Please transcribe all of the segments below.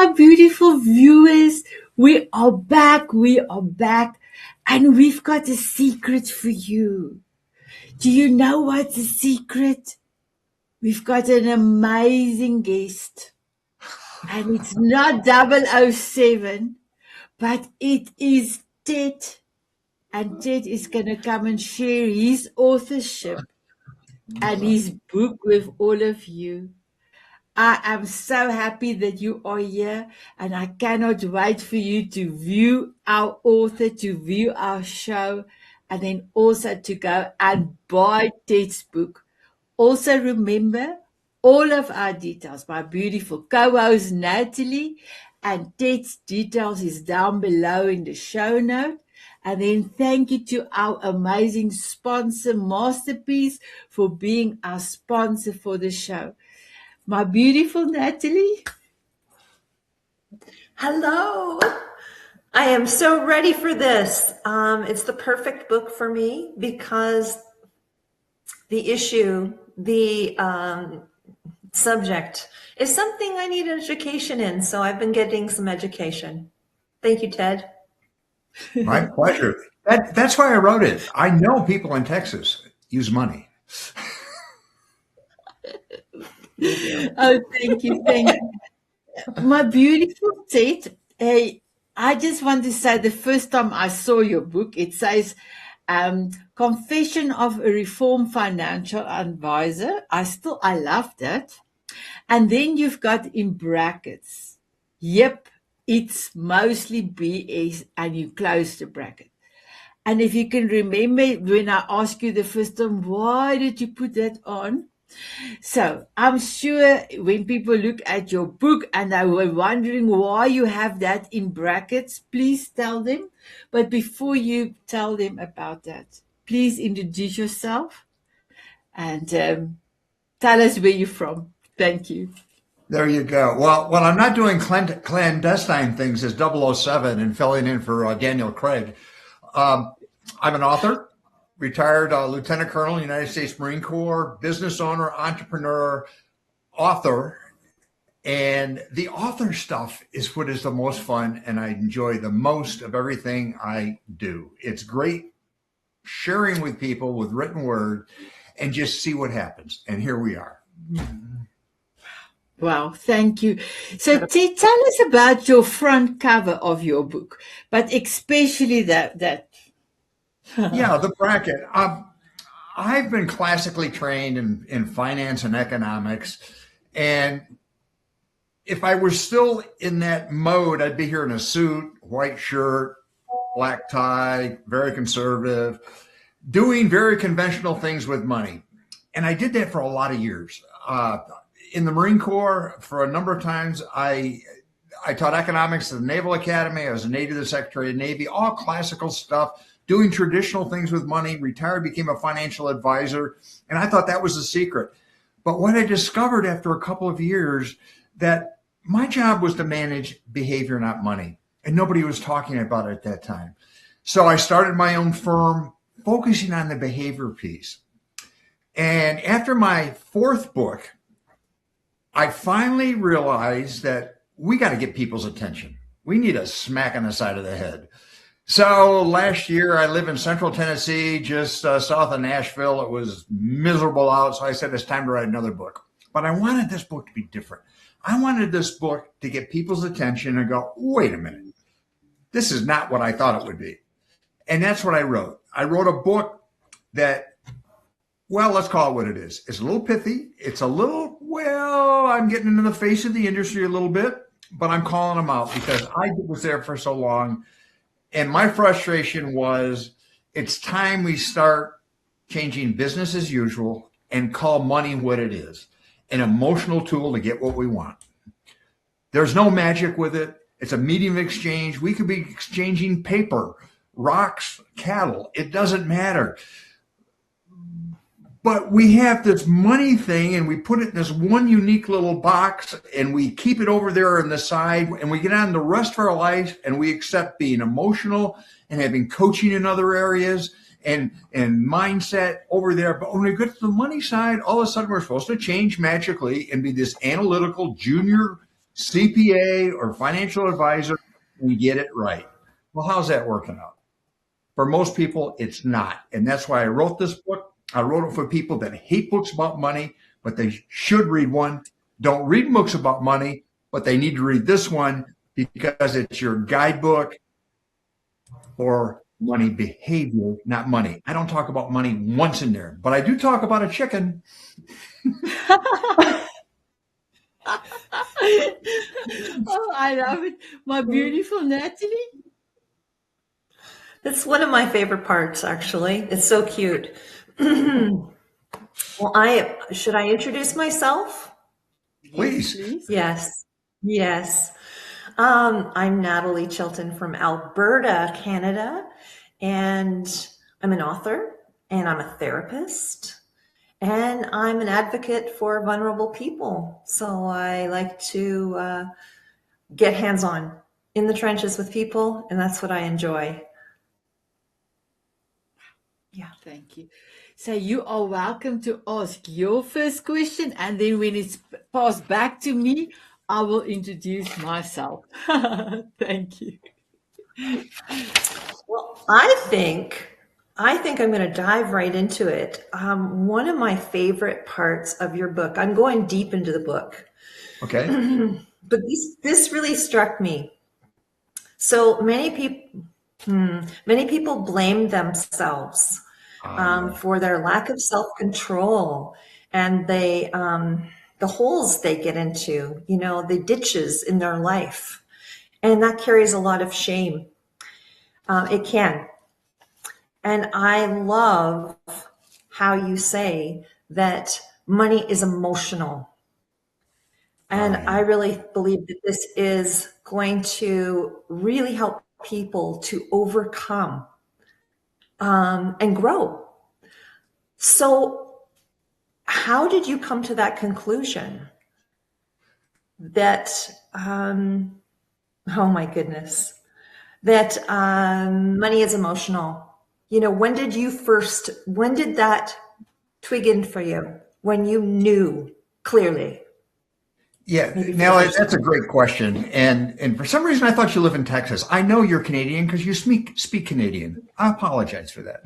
my beautiful viewers. We are back. We are back. And we've got a secret for you. Do you know what's the secret? We've got an amazing guest. And it's not 007, but it is Ted. And Ted is going to come and share his authorship and his book with all of you. I am so happy that you are here, and I cannot wait for you to view our author, to view our show, and then also to go and buy Ted's book. Also remember all of our details. My beautiful co-host Natalie and Ted's details is down below in the show note. And then thank you to our amazing sponsor, Masterpiece, for being our sponsor for the show. My beautiful Natalie. Hello. I am so ready for this. It's the perfect book for me because the issue, the subject is something I need education in. So I've been getting some education. Thank you, Ted. My pleasure. That's why I wrote it. I know people in Texas use money. Oh, thank you. My beautiful Ted, I just want to say the first time I saw your book, it says Confession of a Reformed Financial Advisor. I loved that. And then you've got in brackets, yep, it's mostly BS, and you close the bracket. And if you can remember when I asked you the first time, why did you put that on? So I'm sure when people look at your book and they were wondering why you have that in brackets, please tell them. But before you tell them about that, please introduce yourself and tell us where you're from. Thank you. There you go. Well, I'm not doing clandestine things as 007 and filling in for Daniel Craig. I'm an author. Retired Lieutenant Colonel, United States Marine Corps, business owner, entrepreneur, author. And the author stuff is what is the most fun, and I enjoy the most of everything I do. It's great sharing with people with written word and just see what happens. And here we are. Wow, thank you. So Ted, tell us about your front cover of your book, but especially that. Yeah, the bracket. I've been classically trained in finance and economics. And if I were still in that mode, I'd be here in a suit, white shirt, black tie, very conservative, doing very conventional things with money. And I did that for a lot of years. In the Marine Corps, for a number of times, I taught economics at the Naval Academy. I was a Navy, the Secretary of the Navy, all classical stuff. Doing traditional things with money, retired, became a financial advisor. And I thought that was the secret. But what I discovered after a couple of years, that my job was to manage behavior, not money. And nobody was talking about it at that time. So I started my own firm focusing on the behavior piece. And after my fourth book, I finally realized that we got to get people's attention. We need a smack on the side of the head. So last year, I live in Central Tennessee, just south of Nashville. It was miserable out, so I said it's time to write another book. But I wanted this book to be different. I wanted this book to get people's attention and go, wait a minute, this is not what I thought it would be. And that's what I wrote. I wrote a book that, well, let's call it what it is. It's a little pithy. It's a little, well, I'm getting into the face of the industry a little bit, but I'm calling them out because I was there for so long. And my frustration was, it's time we start changing business as usual and call money what it is, an emotional tool to get what we want. There's no magic with it. It's a medium of exchange. We could be exchanging paper, rocks, cattle. It doesn't matter. But we have this money thing and we put it in this one unique little box and we keep it over there on the side and we get on the rest of our life and we accept being emotional and having coaching in other areas and mindset over there. But when we get to the money side, all of a sudden we're supposed to change magically and be this analytical junior CPA or financial advisor and get it right. Well, how's that working out? For most people, it's not. And that's why I wrote this book. I wrote it for people that hate books about money, but they should read one. Don't read books about money, but they need to read this one because it's your guidebook for money behavior, not money. I don't talk about money once in there, but I do talk about a chicken. Oh, I love it. My beautiful Natalie. It's one of my favorite parts, actually. It's so cute. Well, should I introduce myself? Please. Please. Yes. Yes. I'm Natalie Chilton from Alberta, Canada, and I'm an author, and I'm a therapist, and I'm an advocate for vulnerable people. So I like to get hands-on in the trenches with people, and that's what I enjoy. Yeah. Thank you. So you are welcome to ask your first question, and then when it's passed back to me, I will introduce myself. Thank you. Well, I think I'm going to dive right into it. One of my favorite parts of your book, I'm going deep into the book. Okay. But this really struck me. So many people blame themselves for their lack of self-control, and the holes they get into, the ditches in their life, and that carries a lot of shame. It can. And I love how you say that money is emotional. And I really believe that this is going to really help people to overcome and grow. So how did you come to that conclusion that, oh my goodness, that money is emotional? When did that twig in for you? When you knew clearly? Yeah, now that's a great question. And for some reason, I thought you live in Texas. I know you're Canadian because you speak Canadian. I apologize for that.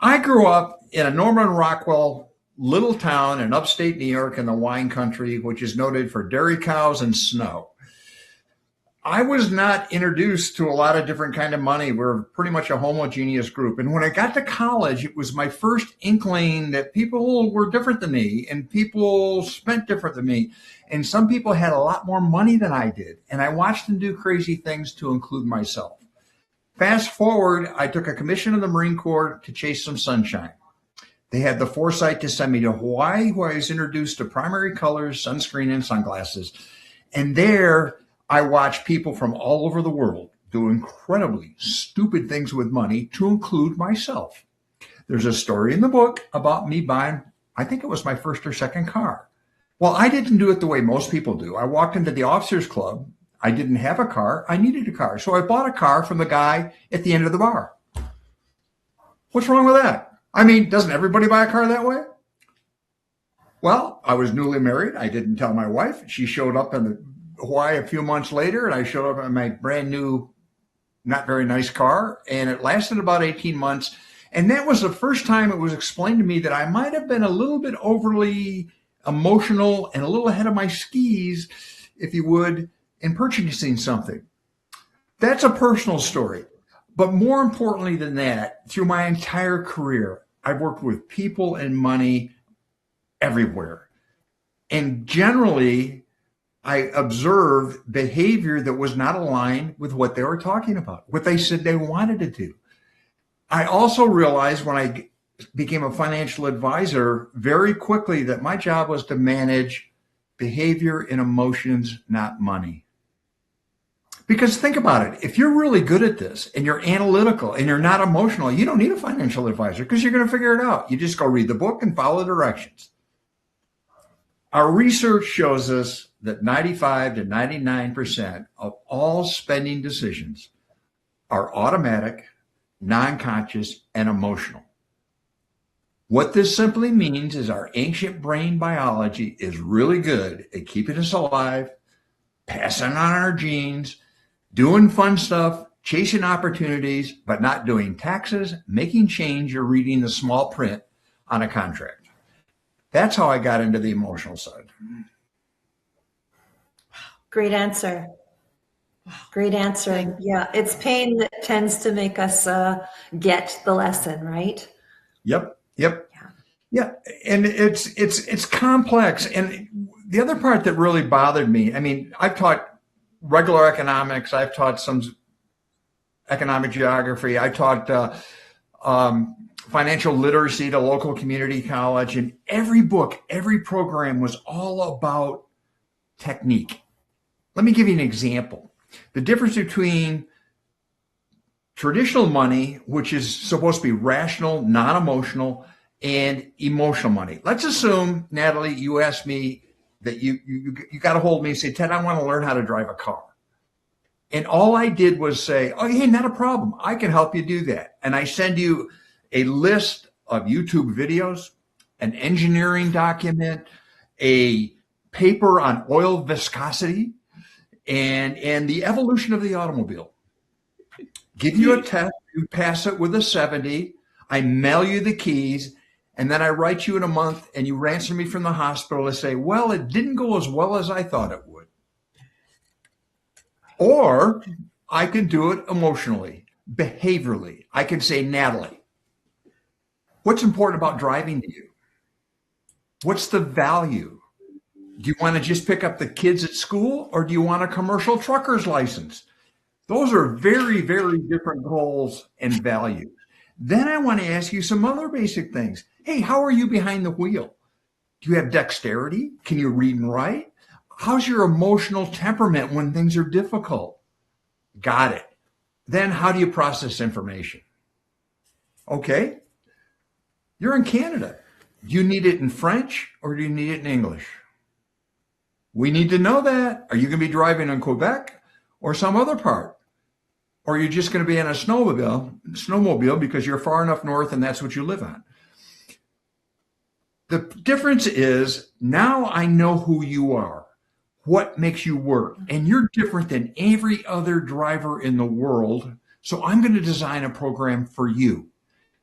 I grew up in a Norman Rockwell little town in upstate New York in the wine country, which is noted for dairy cows and snow. I was not introduced to a lot of different kind of money. We're pretty much a homogeneous group. And when I got to college, it was my first inkling that people were different than me and people spent different than me. And some people had a lot more money than I did. And I watched them do crazy things to include myself. Fast forward, I took a commission in the Marine Corps to chase some sunshine. They had the foresight to send me to Hawaii, where I was introduced to primary colors, sunscreen, and sunglasses. And there, I watch people from all over the world do incredibly stupid things with money, to include myself. There's a story in the book about me buying, I think it was my first or second car. Well, I didn't do it the way most people do. I walked into the officers club. I didn't have a car. I needed a car. So I bought a car from the guy at the end of the bar. What's wrong with that? I mean, doesn't everybody buy a car that way? Well, I was newly married. I didn't tell my wife. She showed up in Hawaii a few months later, and I showed up in my brand new, not very nice car, and it lasted about 18 months. And that was the first time it was explained to me that I might have been a little bit overly emotional and a little ahead of my skis, if you would, in purchasing something. That's a personal story. But more importantly than that, through my entire career, I've worked with people and money everywhere. And generally, I observed behavior that was not aligned with what they were talking about, what they said they wanted to do. I also realized when I became a financial advisor very quickly that my job was to manage behavior and emotions, not money. Because think about it. If you're really good at this and you're analytical and you're not emotional, you don't need a financial advisor because you're going to figure it out. You just go read the book and follow the directions. Our research shows us that 95 to 99% of all spending decisions are automatic, non-conscious, and emotional. What this simply means is our ancient brain biology is really good at keeping us alive, passing on our genes, doing fun stuff, chasing opportunities, but not doing taxes, making change, or reading the small print on a contract. That's how I got into the emotional side. Great answer. Great answer. Yeah, it's pain that tends to make us get the lesson, right? Yep. Yeah, and it's complex. And the other part that really bothered me, I mean, I've taught regular economics, I've taught some economic geography, I taught financial literacy at a local community college, and every book, every program was all about technique. Let me give you an example. The difference between traditional money, which is supposed to be rational, non-emotional, and emotional money. Let's assume, Natalie, you asked me that you got a hold of me and say, Ted, I want to learn how to drive a car. And all I did was say, oh, hey, not a problem. I can help you do that. And I send you a list of YouTube videos, an engineering document, a paper on oil viscosity, and the evolution of the automobile. Give you a test, you pass it with a 70, I mail you the keys, and then I write you in a month and you answer me from the hospital and say, well, it didn't go as well as I thought it would. Or I can do it emotionally, behaviorally. I can say, Natalie, what's important about driving to you? What's the value? Do you want to just pick up the kids at school, or do you want a commercial trucker's license? Those are very, very different goals and values. Then I want to ask you some other basic things. Hey, how are you behind the wheel? Do you have dexterity? Can you read and write? How's your emotional temperament when things are difficult? Got it. Then how do you process information? Okay. You're in Canada. Do you need it in French or do you need it in English? We need to know that. Are you going to be driving in Quebec or some other part? Or are you just going to be in a snowmobile because you're far enough north and that's what you live on? The difference is now I know who you are, what makes you work, and you're different than every other driver in the world. So I'm going to design a program for you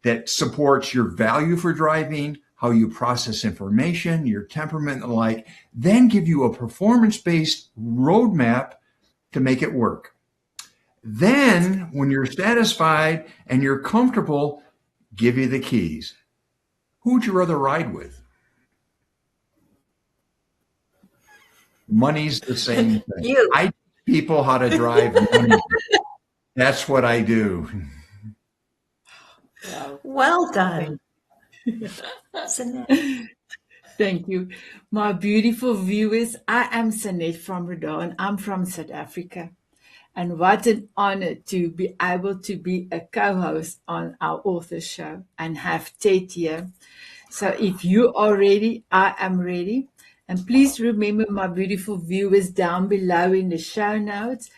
that supports your value for driving, how you process information, your temperament and the like, then give you a performance-based roadmap to make it work. Then when you're satisfied and you're comfortable, give you the keys. Who would you rather ride with? Money's the same thing. You. I teach people how to drive money. That's what I do. Well done. Thank you. My beautiful viewers, I am Sanette from Rodan. I'm from South Africa. And what an honor to be able to be a co-host on our author show and have Ted here. So if you are ready, I am ready. And please remember, my beautiful viewers, down below in the show notes,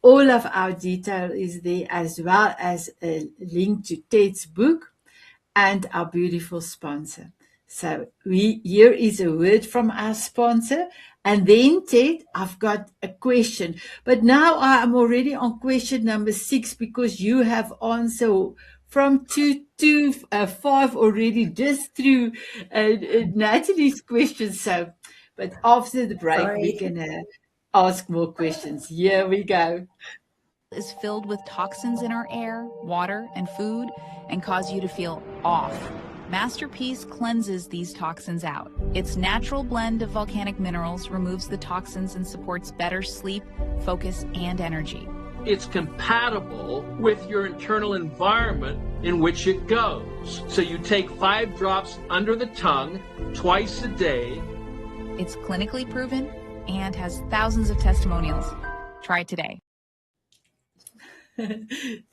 all of our detail is there, as well as a link to Ted's book and our beautiful sponsor. So here is a word from our sponsor. And then, Ted, I've got a question. But now I'm already on question number 6 because you have answered from 2 to 5 already just through Natalie's questions. So, but after the break, we're going to ask more questions. Here we go. Is filled with toxins in our air, water, and food and cause you to feel off. Masterpiece cleanses these toxins out. Its natural blend of volcanic minerals removes the toxins and supports better sleep, focus, and energy. It's compatible with your internal environment in which it goes. So you take 5 drops under the tongue twice a day. It's clinically proven and has thousands of testimonials. Try it today.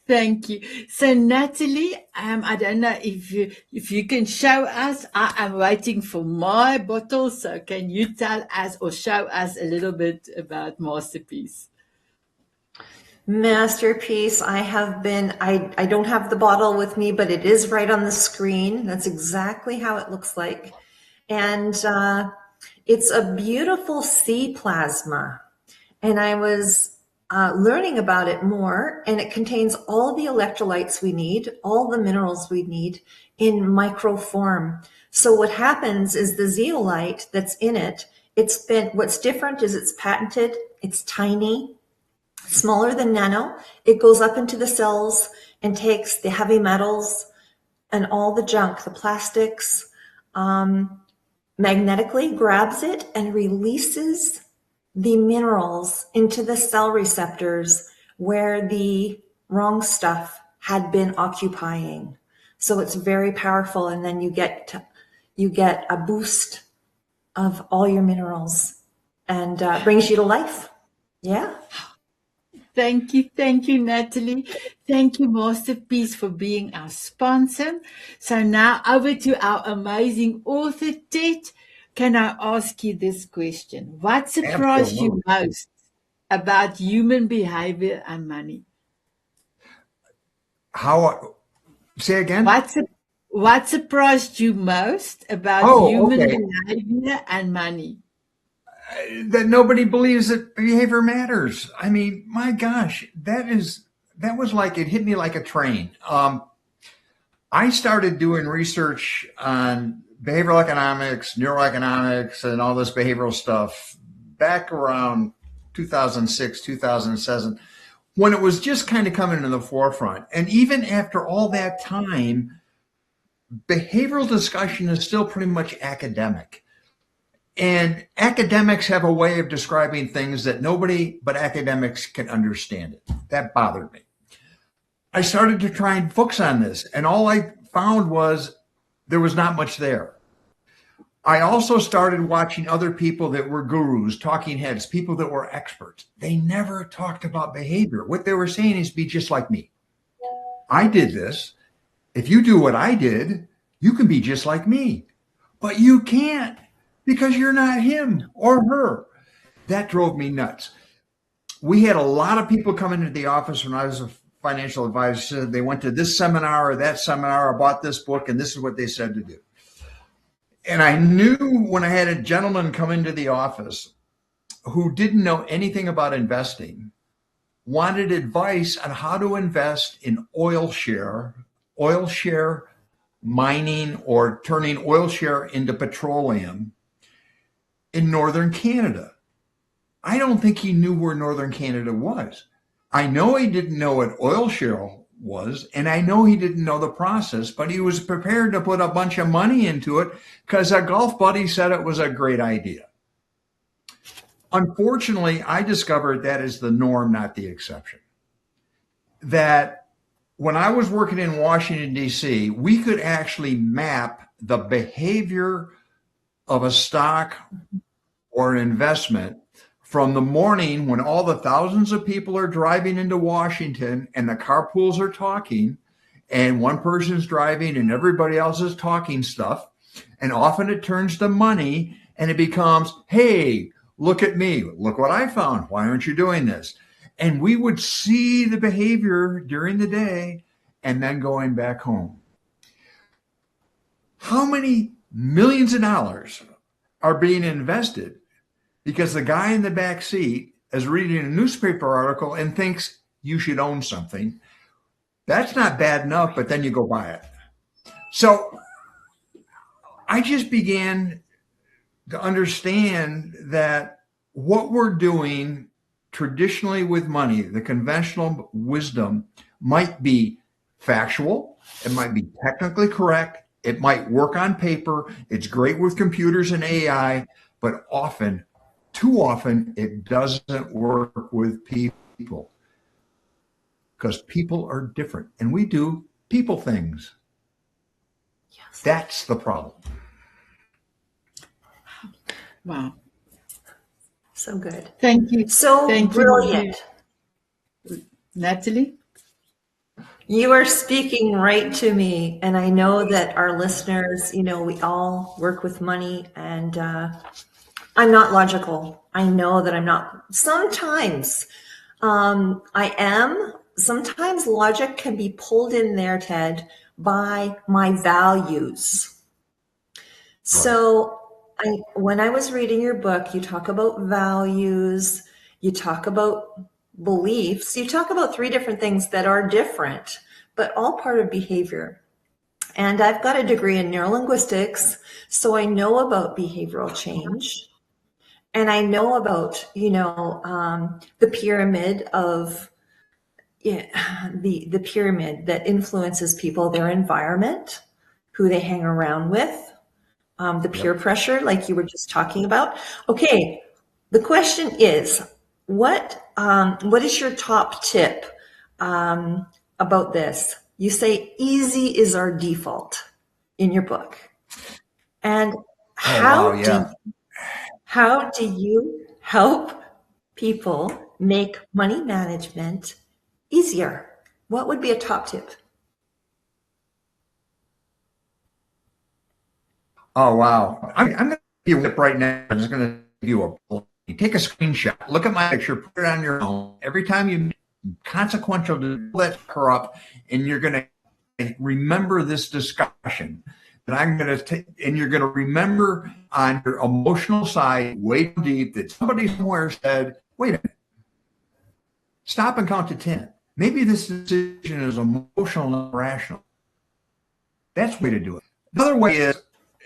Thank you. So Natalie, I don't know if you can show us. I am waiting for my bottle. So can you tell us or show us a little bit about Masterpiece? Masterpiece. I don't have the bottle with me, but it is right on the screen. That's exactly how it looks like. And it's a beautiful sea plasma. And I was learning about it more, and it contains all the electrolytes we need, all the minerals we need in micro form. So what happens is the zeolite that's in it, what's different is it's patented, it's tiny, smaller than nano. It goes up into the cells and takes the heavy metals and all the junk, the plastics, magnetically grabs it and releases the minerals into the cell receptors where the wrong stuff had been occupying. So it's very powerful. And then you get a boost of all your minerals and brings you to life. Yeah. Thank you, Natalie. Thank you, Masterpiece, for being our sponsor. So now over to our amazing author, Ted. Can I ask you this question? What surprised you most about human behavior and money? Say again? What surprised you most about human behavior and money? That nobody believes that behavior matters. I mean, my gosh, that was like, it hit me like a train. I started doing research on behavioral economics, neuroeconomics, and all this behavioral stuff back around 2006, 2007, when it was just kind of coming to the forefront. And even after all that time, behavioral discussion is still pretty much academic. And academics have a way of describing things that nobody but academics can understand it. That bothered me. I started to try and focus on this, and all I found was there was not much there. I also started watching other people that were gurus, talking heads, people that were experts. They never talked about behavior. What they were saying is, be just like me. I did this. If you do what I did, you can be just like me. But you can't, because you're not him or her. That drove me nuts. We had a lot of people come into the office when I was a financial advisor. They went to this seminar or that seminar, or bought this book, and this is what they said to do. And I knew when I had a gentleman come into the office who didn't know anything about investing, wanted advice on how to invest in oil share mining, or turning oil share into petroleum in northern Canada. I don't think he knew where northern Canada was. I know he didn't know what oil shale was, and I know he didn't know the process, but he was prepared to put a bunch of money into it because a golf buddy said it was a great idea. Unfortunately, I discovered that is the norm, not the exception. That when I was working in Washington, D.C., we could actually map the behavior of a stock or an investment from the morning when all the thousands of people are driving into Washington and the carpools are talking and one person's driving and everybody else is talking stuff. And often it turns to money and it becomes, hey, look at me. Look what I found. Why aren't you doing this? And we would see the behavior during the day and then going back home. How many millions of dollars are being invested because the guy in the back seat is reading a newspaper article and thinks you should own something? That's not bad enough, but then you go buy it. So I just began to understand that what we're doing traditionally with money, the conventional wisdom, might be factual, it might be technically correct, it might work on paper, it's great with computers and AI, but often, too often, it doesn't work with people because people are different and we do people things. Yes. That's the problem. Wow. So good. Thank you. So brilliant. Natalie? You are speaking right to me. And I know that our listeners, we all work with money, and I'm not logical. I know that I'm not. Sometimes Sometimes logic can be pulled in there, Ted, by my values. So when I was reading your book, you talk about values, you talk about beliefs, you talk about 3 different things that are different, but all part of behavior. And I've got a degree in neurolinguistics, so I know about behavioral change. And I know about, the pyramid of the pyramid that influences people, their environment, who they hang around with, the peer pressure, like you were just talking about. Okay, the question is, what is your top tip about this? You say easy is our default in your book, and how do you help people make money management easier? What would be a top tip? Oh, wow. I'm going to give you a tip right now. I'm just going to give you you take a screenshot, look at my picture, put it on your phone. Every time you consequential to pull that her up, and you're going to remember this discussion that I'm going to take, and you're going to remember on your emotional side, way deep, that somebody somewhere said, wait a minute, stop and count to 10. Maybe this decision is emotional and irrational. That's the way to do it. Another way is,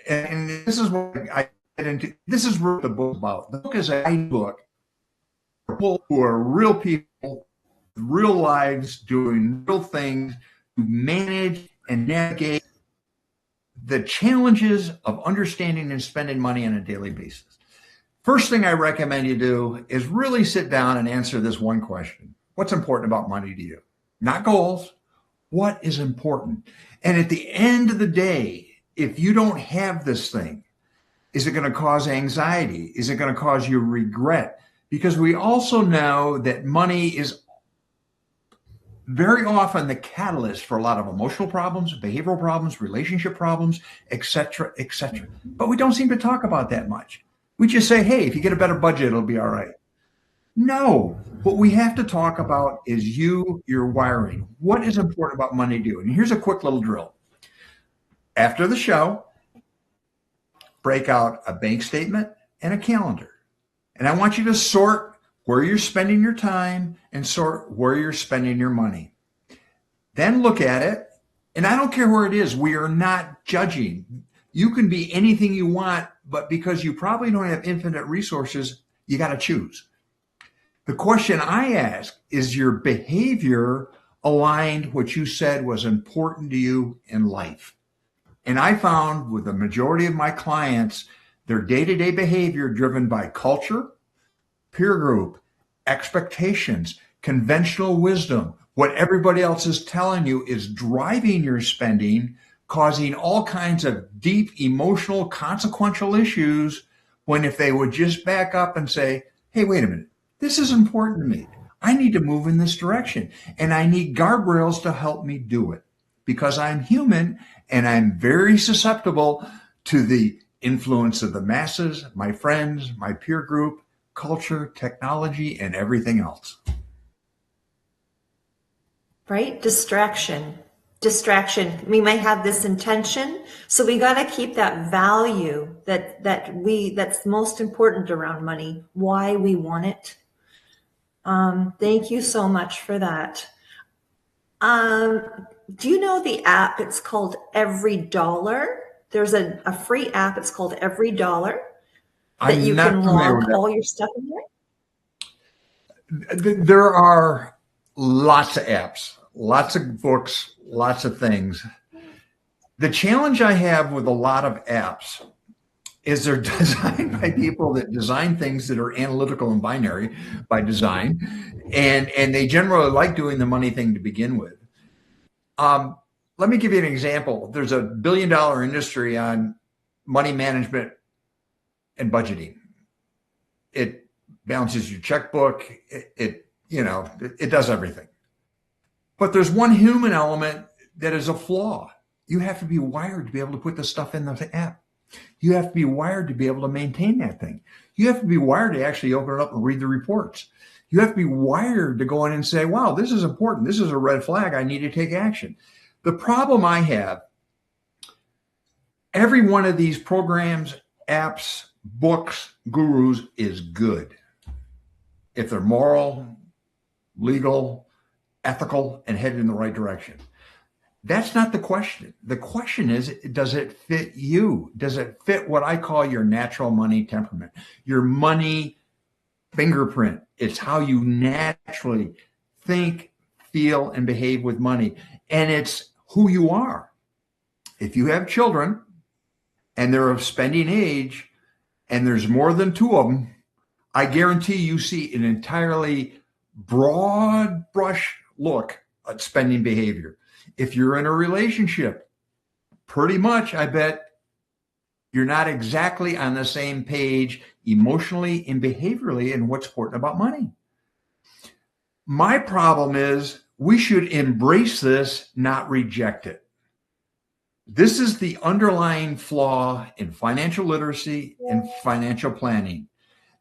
and this is what I get into, this is what the book is about. The book is a guidebook for people who are real people, real lives, doing real things, to manage and navigate the challenges of understanding and spending money on a daily basis. First thing I recommend you do is really sit down and answer this one question. What's important about money to you? Not goals. What is important? And at the end of the day, if you don't have this thing, is it going to cause anxiety? Is it going to cause you regret? Because we also know that money is very often the catalyst for a lot of emotional problems, behavioral problems, relationship problems, etc., etc. But we don't seem to talk about that much. We just say, hey, if you get a better budget, it'll be all right. No, what we have to talk about is your wiring. What is important about money to you? And here's a quick little drill. After the show, break out a bank statement and a calendar. And I want you to sort where you're spending your time and sort where you're spending your money. Then look at it. And I don't care where it is. We are not judging. You can be anything you want, but because you probably don't have infinite resources, you got to choose. The question I ask, is your behavior aligned what you said was important to you in life? And I found with the majority of my clients, their day-to-day behavior driven by culture, peer group, expectations, conventional wisdom, what everybody else is telling you is driving your spending, causing all kinds of deep emotional consequential issues, when if they would just back up and say, hey, wait a minute, this is important to me. I need to move in this direction, and I need guardrails to help me do it, because I'm human and I'm very susceptible to the influence of the masses, my friends, my peer group, culture, technology, and everything else. Right? Distraction. We might have this intention, so we got to keep that value that's most important around money, why we want it. Thank you so much for that. Do you know the app? It's called Every Dollar. There's a free app. It's called Every Dollar that you can log all your stuff in there. There are lots of apps, lots of books, lots of things. The challenge I have with a lot of apps is they're designed by people that design things that are analytical and binary by design. And they generally like doing the money thing to begin with. Let me give you an example. There's a $1 billion industry on money management and budgeting. It balances your checkbook. It does everything. But there's one human element that is a flaw. You have to be wired to be able to put the stuff in the app. You have to be wired to be able to maintain that thing. You have to be wired to actually open it up and read the reports. You have to be wired to go in and say, wow, this is important. This is a red flag. I need to take action. The problem I have, every one of these programs, apps, books, gurus is good if they're moral, legal, ethical, and headed in the right direction. That's not the question. The question is, does it fit you? Does it fit what I call your natural money temperament, your money fingerprint? It's how you naturally think, feel, and behave with money. And it's who you are. If you have children and they're of spending age and there's more than two of them, I guarantee you see an entirely broad brush look at spending behavior. If you're in a relationship, pretty much, I bet you're not exactly on the same page emotionally and behaviorally in what's important about money. My problem is we should embrace this, not reject it. This is the underlying flaw in financial literacy and financial planning,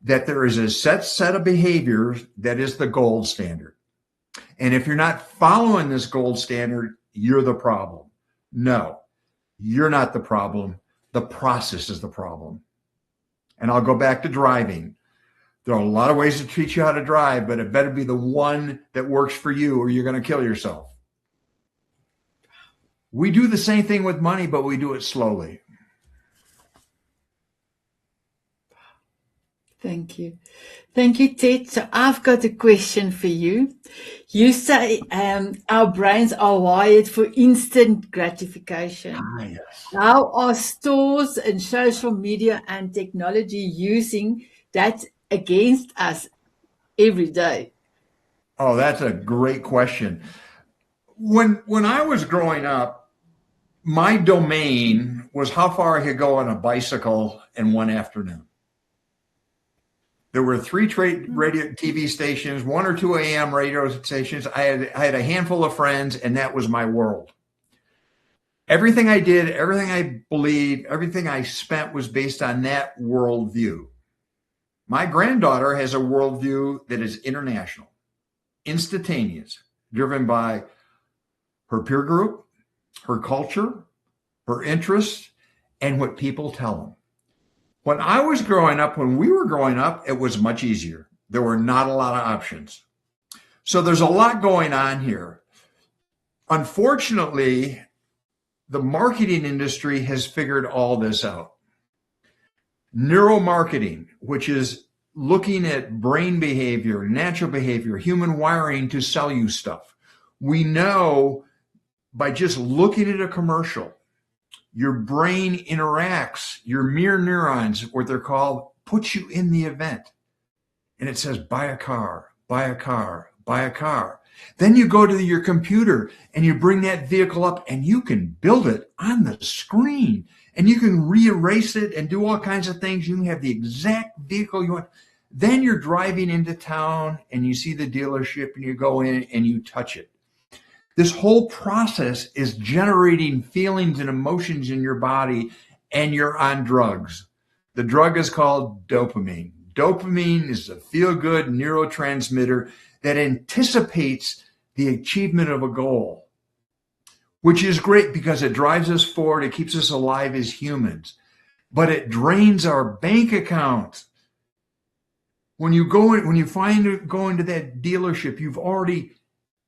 that there is a set of behaviors that is the gold standard. And if you're not following this gold standard, you're the problem. No, you're not the problem. The process is the problem. And I'll go back to driving. There are a lot of ways to teach you how to drive, but it better be the one that works for you or you're going to kill yourself. We do the same thing with money, but we do it slowly. Thank you. Thank you, Ted. So I've got a question for you. You say our brains are wired for instant gratification. Yes. How are stores and social media and technology using that against us every day? Oh, that's a great question. When I was growing up, my domain was how far I could go on a bicycle in one afternoon. There were 3 radio TV stations, 1 or 2 AM radio stations. I had a handful of friends, and that was my world. Everything I did, everything I believed, everything I spent was based on that worldview. My granddaughter has a worldview that is international, instantaneous, driven by her peer group, her culture, her interests, and what people tell them. When we were growing up, it was much easier. There were not a lot of options. So there's a lot going on here. Unfortunately, the marketing industry has figured all this out. Neuromarketing, which is looking at brain behavior, natural behavior, human wiring to sell you stuff. We know by just looking at a commercial, your brain interacts, your mirror neurons, what they're called, puts you in the event. And it says, buy a car, buy a car, buy a car. Then you go to your computer and you bring that vehicle up and you can build it on the screen and you can re-erase it and do all kinds of things. You can have the exact vehicle you want. Then you're driving into town and you see the dealership and you go in and you touch it. This whole process is generating feelings and emotions in your body, and you're on drugs. The drug is called dopamine. Dopamine is a feel-good neurotransmitter that anticipates the achievement of a goal, which is great because it drives us forward. It keeps us alive as humans, but it drains our bank account. When you go into that dealership, you've already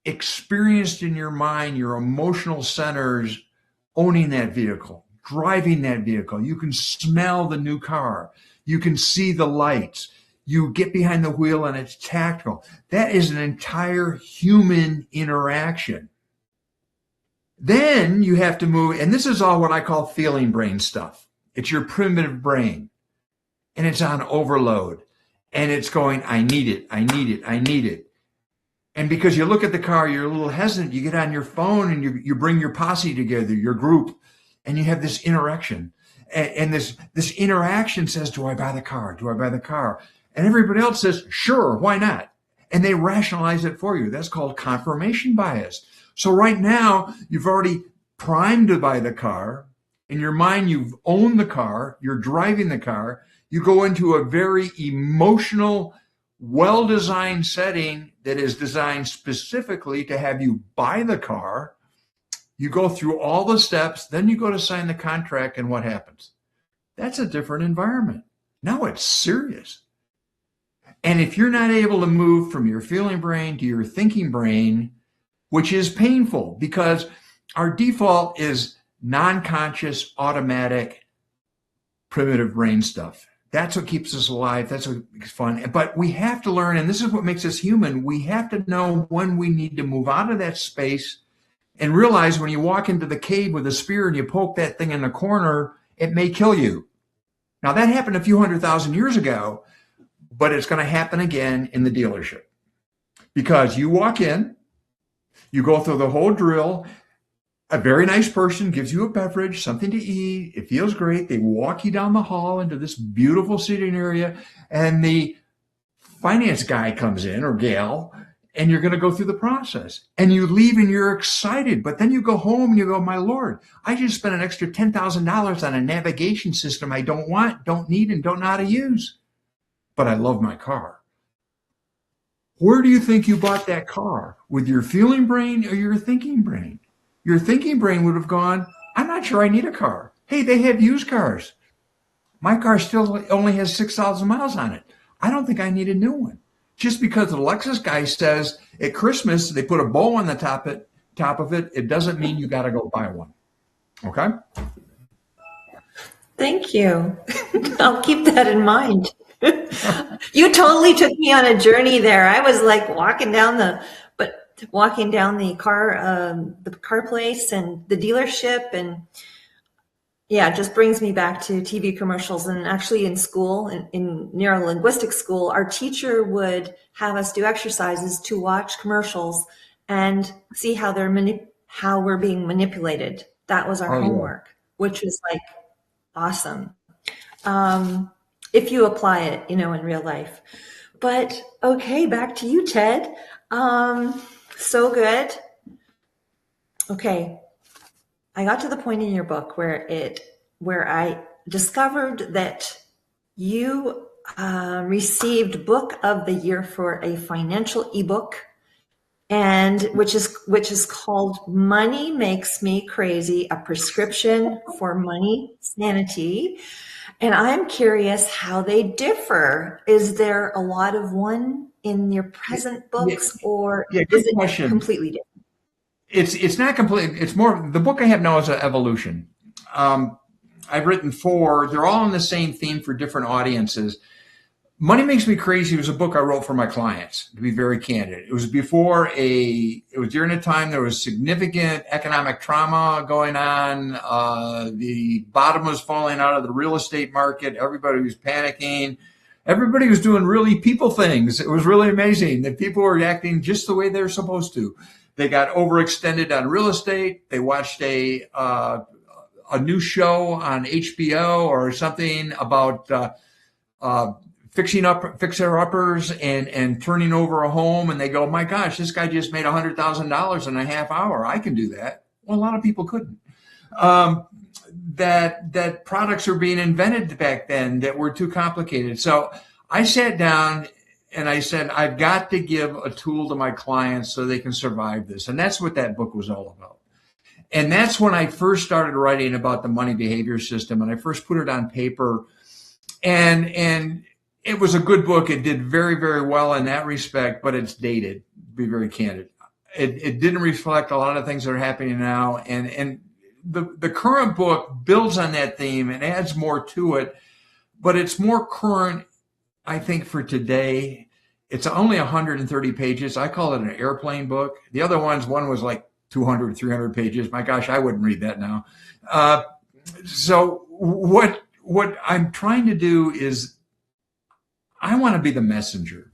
experienced in your mind your emotional centers owning that vehicle, driving that vehicle. You can smell the new car. You can see the lights. You get behind the wheel and it's tactile. That is an entire human interaction. Then you have to move, and this is all what I call feeling brain stuff. It's your primitive brain, and it's on overload, and it's going, I need it, I need it, I need it. And because you look at the car, you're a little hesitant. You get on your phone and you bring your posse together, your group, and you have this interaction. And this interaction says, do I buy the car? Do I buy the car? And everybody else says, sure, why not? And they rationalize it for you. That's called confirmation bias. So right now, you've already primed to buy the car. In your mind, you've owned the car. You're driving the car. You go into a very emotional well-designed setting that is designed specifically to have you buy the car. You go through all the steps, then you go to sign the contract, and what happens? That's a different environment. Now it's serious. And if you're not able to move from your feeling brain to your thinking brain, which is painful because our default is non-conscious, automatic, primitive brain stuff. That's what keeps us alive. That's what makes fun. But we have to learn, and this is what makes us human, we have to know when we need to move out of that space and realize when you walk into the cave with a spear and you poke that thing in the corner, it may kill you. Now, that happened a few 100,000 years ago, but it's going to happen again in the dealership. Because you walk in, you go through the whole drill, a very nice person gives you a beverage, something to eat, it feels great, they walk you down the hall into this beautiful seating area, and the finance guy comes in, or gal, and you're going to go through the process. And you leave and you're excited, but then you go home and you go, my Lord, I just spent an extra $10,000 on a navigation system I don't want, don't need, and don't know how to use. But I love my car. Where do you think you bought that car? With your feeling brain or your thinking brain? Your thinking brain would have gone, I'm not sure I need a car. Hey, they have used cars. My car still only has 6,000 miles on it. I don't think I need a new one. Just because the Lexus guy says at Christmas they put a bow on the top of it, it doesn't mean you got to go buy one. Okay? Thank you. I'll keep that in mind. You totally took me on a journey there. I was like walking down the car place and the dealership, and yeah, it just brings me back to TV commercials. And actually in school, in neurolinguistic school, our teacher would have us do exercises to watch commercials and see how we're being manipulated. That was our homework, which was like awesome. If you apply it, in real life. But okay, back to you, Ted. So good. Okay. I got to the point in your book where I discovered that you received Book of the Year for a financial ebook, and which is called Money Makes Me Crazy, a prescription for money sanity. And I'm curious how they differ. Is there a lot of one in your present books, or is it completely different? It's not complete. It's more, the book I have now is an evolution. I've written 4. They're all on the same theme for different audiences. Money Makes Me Crazy was a book I wrote for my clients, to be very candid. It was during a time there was significant economic trauma going on. The bottom was falling out of the real estate market. Everybody was panicking. Everybody was doing really people things. It was really amazing that people were acting just the way they're supposed to. They got overextended on real estate. They watched a new show on HBO or something about fixer-uppers and turning over a home, and they go, my gosh, this guy just made $100,000 in a half hour. I can do that. Well, a lot of people couldn't. That products are being invented back then that were too complicated. So I sat down and I said, I've got to give a tool to my clients so they can survive this. And that's what that book was all about. And that's when I first started writing about the money behavior system, and I first put it on paper. And it was a good book. It did very, very well in that respect, but it's dated, to be very candid. It didn't reflect a lot of things that are happening now. And the current book builds on that theme and adds more to it, but it's more current, I think, for today. It's only 130 pages. I call it an airplane book. The other one was like 200, 300 pages. My gosh, I wouldn't read that now. So what I'm trying to do is I want to be the messenger.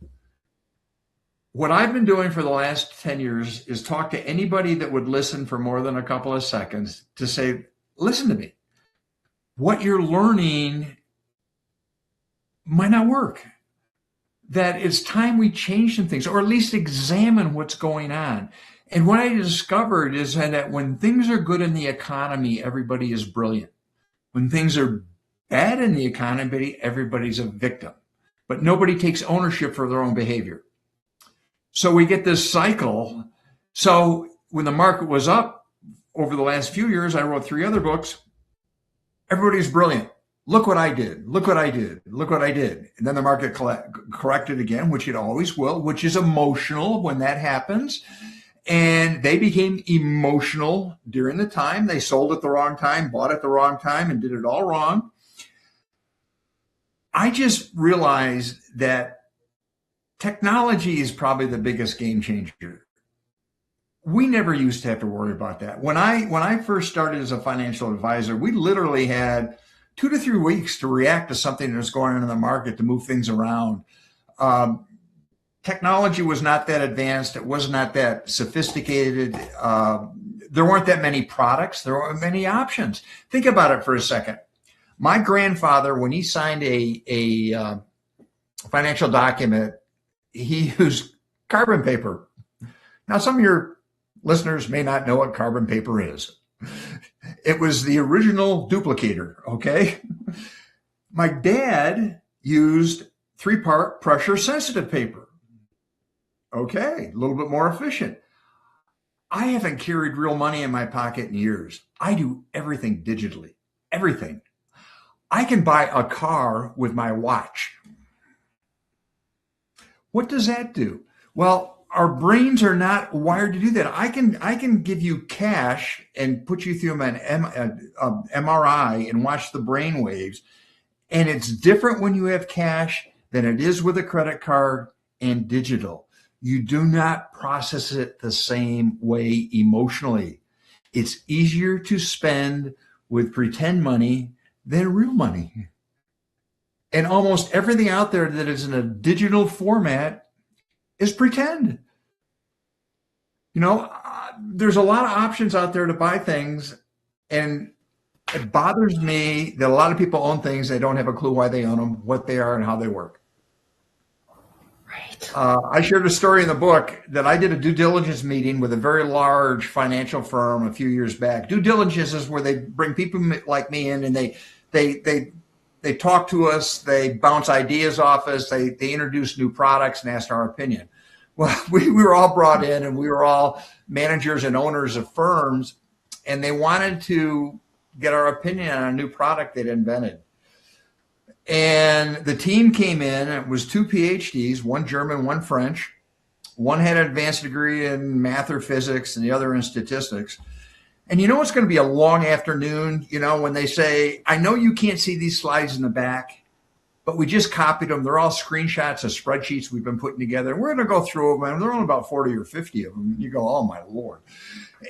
What I've been doing for the last 10 years is talk to anybody that would listen for more than a couple of seconds to say, listen to me. What you're learning might not work. That it's time we change some things, or at least examine what's going on. And what I discovered is that when things are good in the economy, everybody is brilliant. When things are bad in the economy, everybody's a victim. but nobody takes ownership for their own behavior. So we get this cycle. So when the market was up over the last few years, I wrote 3 other books. Everybody's brilliant. Look what I did. Look what I did. Look what I did. And then the market corrected again, which it always will, which is emotional when that happens. And they became emotional during the time. They sold at the wrong time, bought at the wrong time, and did it all wrong. I just realized that technology is probably the biggest game changer. We never used to have to worry about that. When I first started as a financial advisor, we literally had 2 to 3 weeks to react to something that was going on in the market, to move things around. Technology was not that advanced. It was not that sophisticated. There weren't that many products. There weren't many options. Think about it for a second. My grandfather, when he signed a financial document, he used carbon paper. Now, some of your listeners may not know what carbon paper is. It was the original duplicator, okay? My dad used 3-part pressure-sensitive paper. Okay, a little bit more efficient. I haven't carried real money in my pocket in years. I do everything digitally, everything. I can buy a car with my watch. What does that do? Well, our brains are not wired to do that. I can give you cash and put you through an MRI and watch the brain waves. And it's different when you have cash than it is with a credit card and digital. You do not process it the same way emotionally. It's easier to spend with pretend money than real money. And almost everything out there that is in a digital format is pretend. You know, there's a lot of options out there to buy things, and it bothers me that a lot of people own things. They don't have a clue why they own them, what they are, and how they work. Right. I shared a story in the book that I did a due diligence meeting with a very large financial firm a few years back. Due diligence is where they bring people like me in, and they talk to us, they bounce ideas off us, they introduce new products and ask our opinion. Well, we were all brought in, and we were all managers and owners of firms, and they wanted to get our opinion on a new product they'd invented. And the team came in, and it was 2 PhDs, one German, one French. One had an advanced degree in math or physics, and the other in statistics. And you know it's going to be a long afternoon, you know, when they say, I know you can't see these slides in the back, but we just copied them. They're all screenshots of spreadsheets we've been putting together. We're going to go through them, and there are only about 40 or 50 of them. You go, oh, my Lord.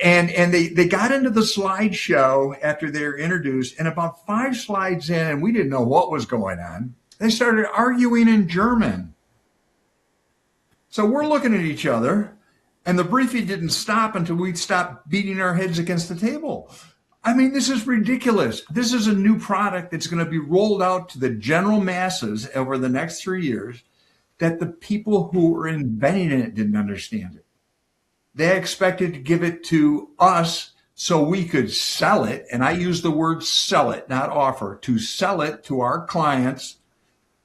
And they got into the slideshow after they were introduced, and about 5 slides in, and we didn't know what was going on, they started arguing in German. So we're looking at each other, and the briefing didn't stop until we'd stopped beating our heads against the table. I mean, this is ridiculous. This is a new product that's going to be rolled out to the general masses over the next 3 years that the people who were inventing it didn't understand it. They expected to give it to us so we could sell it. And I use the word sell it, not offer, to sell it to our clients.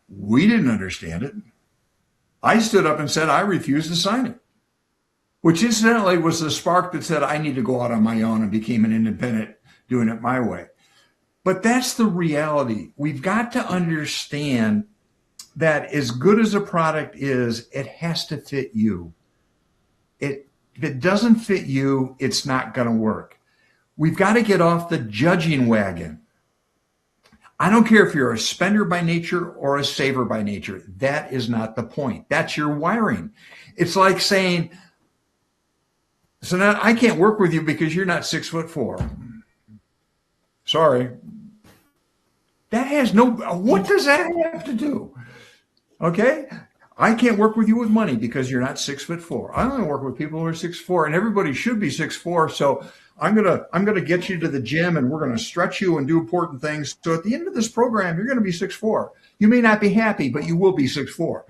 We didn't understand it. I stood up and said, I refuse to sign it, which incidentally was the spark that said I need to go out on my own and became an independent doing it my way. But that's the reality. We've got to understand that as good as a product is, it has to fit you. If it doesn't fit you, it's not going to work. We've got to get off the judging wagon. I don't care if you're a spender by nature or a saver by nature. That is not the point. That's your wiring. It's like saying, so now I can't work with you because you're not 6'4". Sorry. That has no, what does that have to do? Okay. I can't work with you with money because you're not 6'4". I only work with people who are 6'4", and everybody should be 6'4". So I'm gonna get you to the gym, and we're gonna stretch you and do important things. So at the end of this program, you're gonna be 6'4". You may not be happy, but you will be 6'4".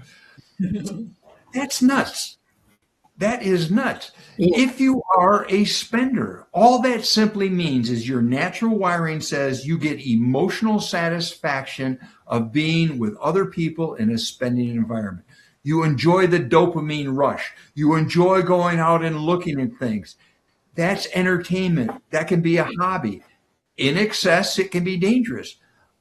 That's nuts. That is nuts. Yeah. If you are a spender, all that simply means is your natural wiring says you get emotional satisfaction of being with other people in a spending environment. You enjoy the dopamine rush. You enjoy going out and looking at things. That's entertainment. That can be a hobby. In excess, it can be dangerous.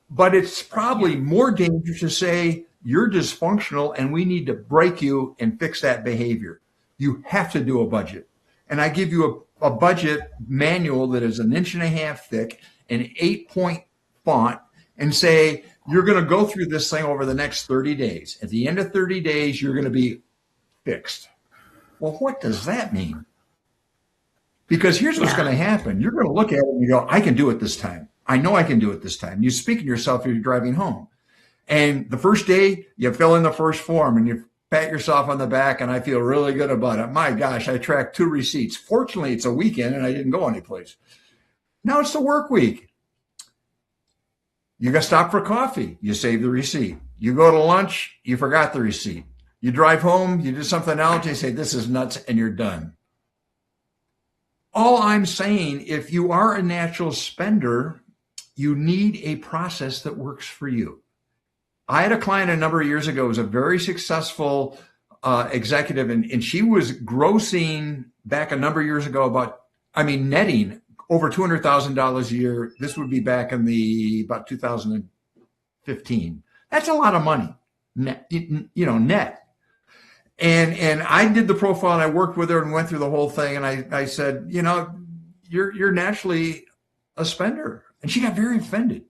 But it's probably more dangerous to say you're dysfunctional and we need to break you and fix that behavior. You have to do a budget. And I give you a budget manual that is 1.5 inches thick, an 8-point font, and say, you're going to go through this thing over the next 30 days. At the end of 30 days, you're going to be fixed. Well, what does that mean? Because here's what's going to happen. You're going to look at it and you go, I can do it this time. I know I can do it this time. You speak to yourself as you're driving home. And the first day, you fill in the first form and you pat yourself on the back, and I feel really good about it. My gosh, I tracked 2 receipts. Fortunately, it's a weekend and I didn't go anyplace. Now it's the work week. You got to stop for coffee. You save the receipt. You go to lunch. You forgot the receipt. You drive home. You do something else. You say, this is nuts, and you're done. All I'm saying, if you are a natural spender, you need a process that works for you. I had a client a number of years ago who was a very successful executive, and she was grossing back a number of years ago netting over $200,000 a year. This would be back in about 2015. That's a lot of money, net. And I did the profile and I worked with her and went through the whole thing. And I said, you're naturally a spender. And she got very offended.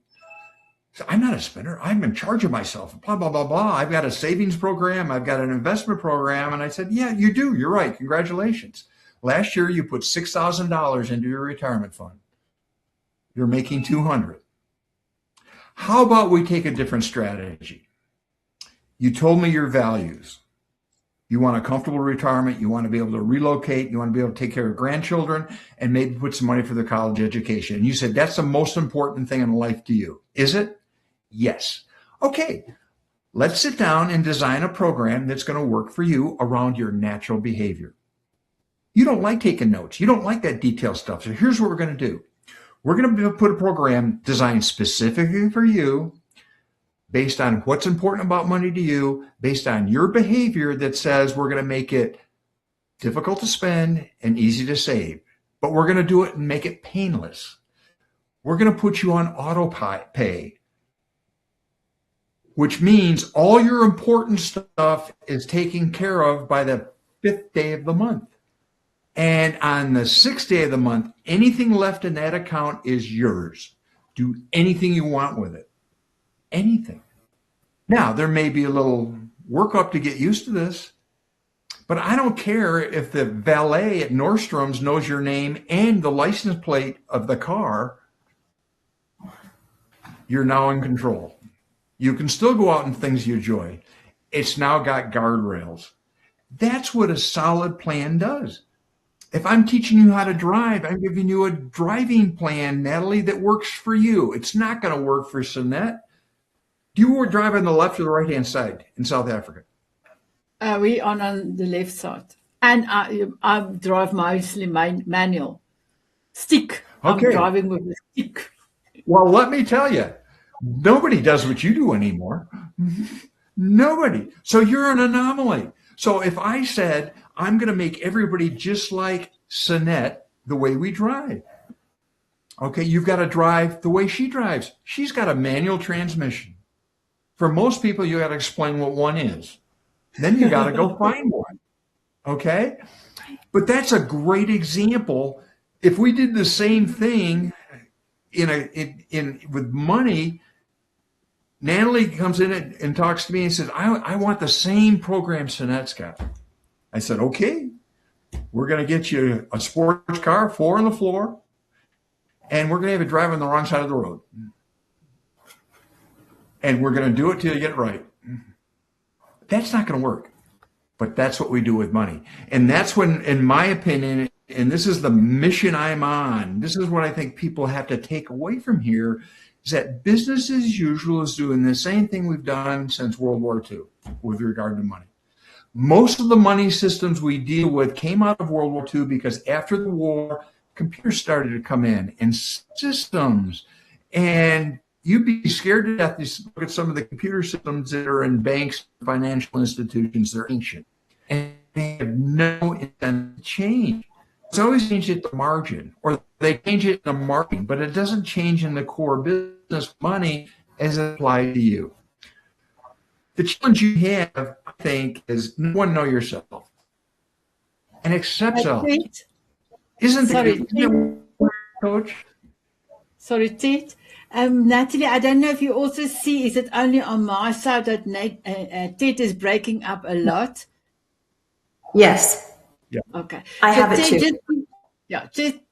I'm not a spender. I'm in charge of myself. Blah, blah, blah, blah. I've got a savings program. I've got an investment program. And I said, yeah, you do. You're right. Congratulations. Last year, you put $6,000 into your retirement fund. You're making $200,000. How about we take a different strategy? You told me your values. You want a comfortable retirement. You want to be able to relocate. You want to be able to take care of grandchildren and maybe put some money for their college education. And you said that's the most important thing in life to you. Is it? Yes. Okay. Let's sit down and design a program that's going to work for you around your natural behavior. You don't like taking notes. You don't like that detailed stuff. So here's what we're going to do. We're going to put a program designed specifically for you, based on what's important about money to you, based on your behavior that says we're going to make it difficult to spend and easy to save. But we're going to do it and make it painless. We're going to put you on auto pay, which means all your important stuff is taken care of by the 5th day of the month. And on the 6th day of the month, anything left in that account is yours. Do anything you want with it. Anything. Now, there may be a little workup to get used to this, but I don't care if the valet at Nordstrom's knows your name and the license plate of the car. You're now in control. You can still go out and things you enjoy. It's now got guardrails. That's what a solid plan does. If I'm teaching you how to drive, I'm giving you a driving plan, Natalie, that works for you. It's not going to work for Sinette. Do you drive on the left or the right-hand side in South Africa? We are on the left side. And I drive mostly manual. Stick. Okay. I'm driving with a stick. Well, let me tell you, nobody does what you do anymore. Nobody. So you're an anomaly. So if I said, I'm going to make everybody just like Sinette, the way we drive. Okay, you've got to drive the way she drives. She's got a manual transmission. For most people, you got to explain what one is. Then you got to go find one. Okay? But that's a great example. If we did the same thing with money, Natalie comes in and talks to me and says, I want the same program Sinette's got. I said, okay, we're going to get you a sports car, 4 on the floor, and we're going to have it drive on the wrong side of the road. And we're going to do it till you get it right. That's not going to work. But that's what we do with money. And that's when, in my opinion, and this is the mission I'm on, this is what I think people have to take away from here, is that business as usual is doing the same thing we've done since World War II with regard to money. Most of the money systems we deal with came out of World War II because after the war, computers started to come in and systems. And you'd be scared to death to look at some of the computer systems that are in banks, financial institutions. They're ancient. And they have no intent to change. It's always changed at the margin, or they change it in the marketing, but it doesn't change in the core business money as it applies to you. The challenge you have, I think, is number one, know yourself and accept self. Isn't it, Coach? Sorry, Ted. Natalie, I don't know if you also see, is it only on my side that Ted is breaking up a lot? Yes. Yeah. Okay. I have it too.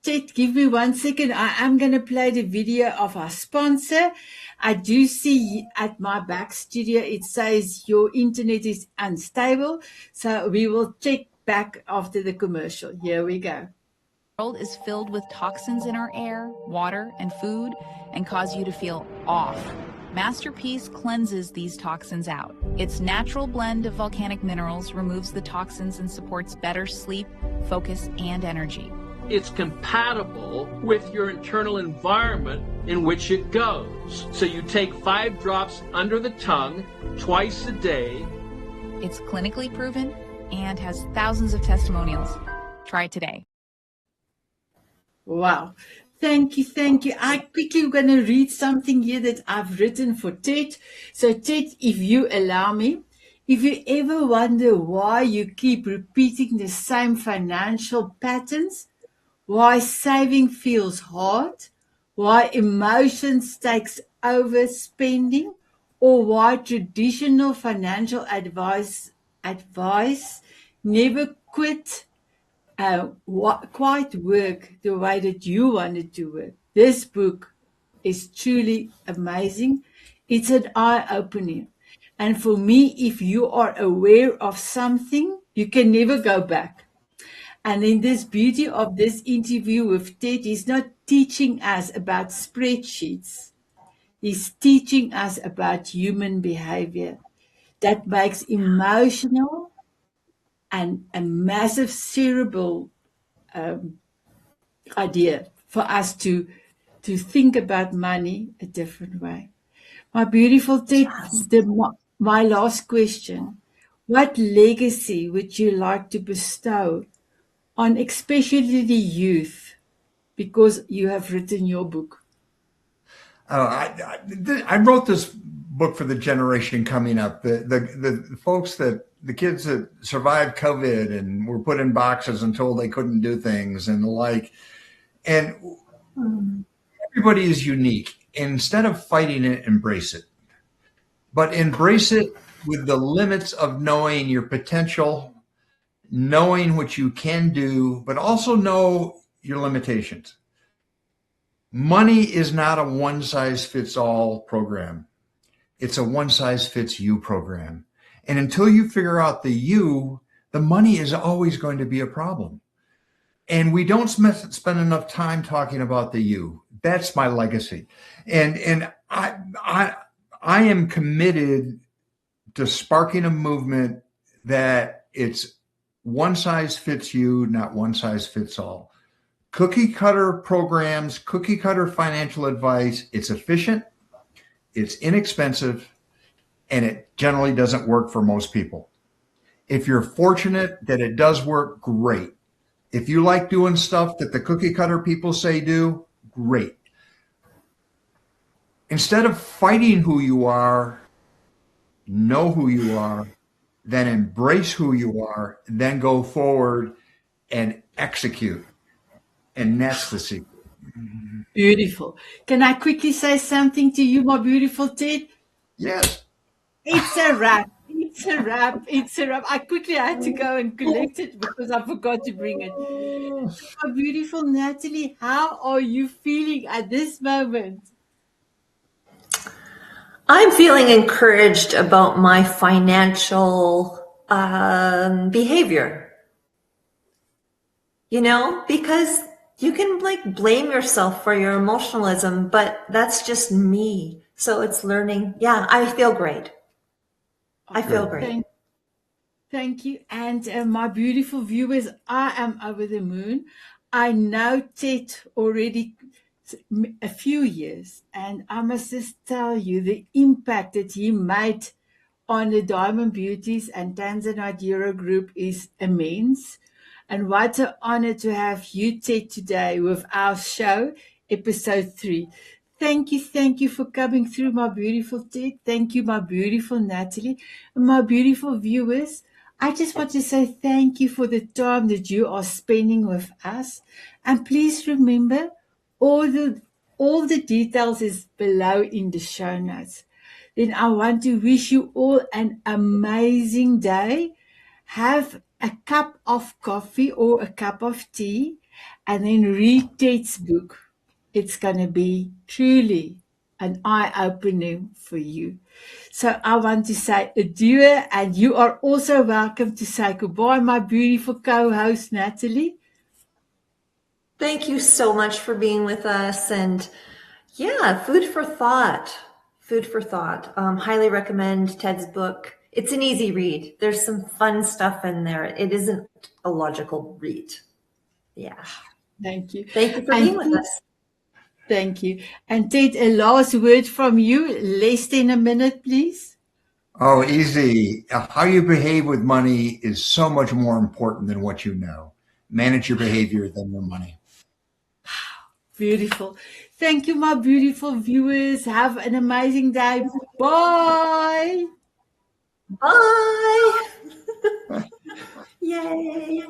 Ted, give me 1 second. I am going to play the video of our sponsor. I do see at my back studio, it says your internet is unstable. So we will check back after the commercial. Here we go. The world is filled with toxins in our air, water, and food and cause you to feel off. Masterpiece cleanses these toxins out. Its natural blend of volcanic minerals removes the toxins and supports better sleep, focus, and energy. It's compatible with your internal environment in which it goes. So you take 5 drops under the tongue twice a day. It's clinically proven and has thousands of testimonials. Try it today. Wow. Thank you. Thank you. I quickly going to read something here that I've written for Ted. So Ted, if you allow me, if you ever wonder why you keep repeating the same financial patterns, why saving feels hard, why emotions takes over spending, or why traditional financial advice never quite work the way that you want it to work. This book is truly amazing. It's an eye-opener. And for me, if you are aware of something, you can never go back. And in this beauty of this interview with Ted, he's not teaching us about spreadsheets. He's teaching us about human behavior that makes emotional and a massive cerebral idea for us to think about money a different way. My beautiful Ted, my last question. What legacy would you like to bestow on especially the youth, because you have written your book? I wrote this book for the generation coming up, the folks the kids that survived COVID and were put in boxes and told they couldn't do things and the like. And everybody is unique. Instead of fighting it, embrace it. But embrace it with the limits of knowing your potential, knowing what you can do, but also know your limitations. Money is not a one-size-fits-all program. It's a one-size-fits-you program. And until you figure out the you, the money is always going to be a problem. And we don't spend enough time talking about the you. That's my legacy. And I am committed to sparking a movement that it's one size fits you, not one size fits all. Cookie cutter programs, cookie cutter financial advice, it's efficient, it's inexpensive, and it generally doesn't work for most people. If you're fortunate that it does work, great. If you like doing stuff that the cookie cutter people say do, great. Instead of fighting who you are, know who you are, then embrace who you are, then go forward and execute. And that's the secret. Beautiful. Can I quickly say something to you, my beautiful Ted? Yes. It's a wrap. It's a wrap. It's a wrap. I quickly had to go and collect it because I forgot to bring it. My beautiful Natalie, how are you feeling at this moment? I'm feeling encouraged about my financial behavior. You know, because you can blame yourself for your emotionalism, but that's just me. So it's learning. Yeah, I feel great. I feel great. Thank you. And my beautiful viewers, I am over the moon. I know Ted already a few years, and I must just tell you the impact that he made on the Diamond Beauties and Tanzanite Euro Group is immense. And what an honor to have you, Ted, today with our show, episode 3. Thank you for coming through, my beautiful Ted. Thank you, my beautiful Natalie, and my beautiful viewers. I just want to say thank you for the time that you are spending with us. And please remember, all the all the details is below in the show notes. Then I want to wish you all an amazing day. Have a cup of coffee or a cup of tea and then read Ted's book. It's going to be truly an eye-opening for you. So I want to say adieu, and you are also welcome to say goodbye, my beautiful co-host, Natalie. Thank you so much for being with us. And yeah, food for thought. Food for thought. Highly recommend Ted's book. It's an easy read. There's some fun stuff in there. It isn't a logical read. Yeah. Thank you. Thank you for being with us. Thank you. And Ted, a last word from you, less than a minute, please. Oh, easy. How you behave with money is so much more important than what you know. Manage your behavior than your money. Beautiful. Thank you, my beautiful viewers. Have an amazing day. Bye. Bye. Yay.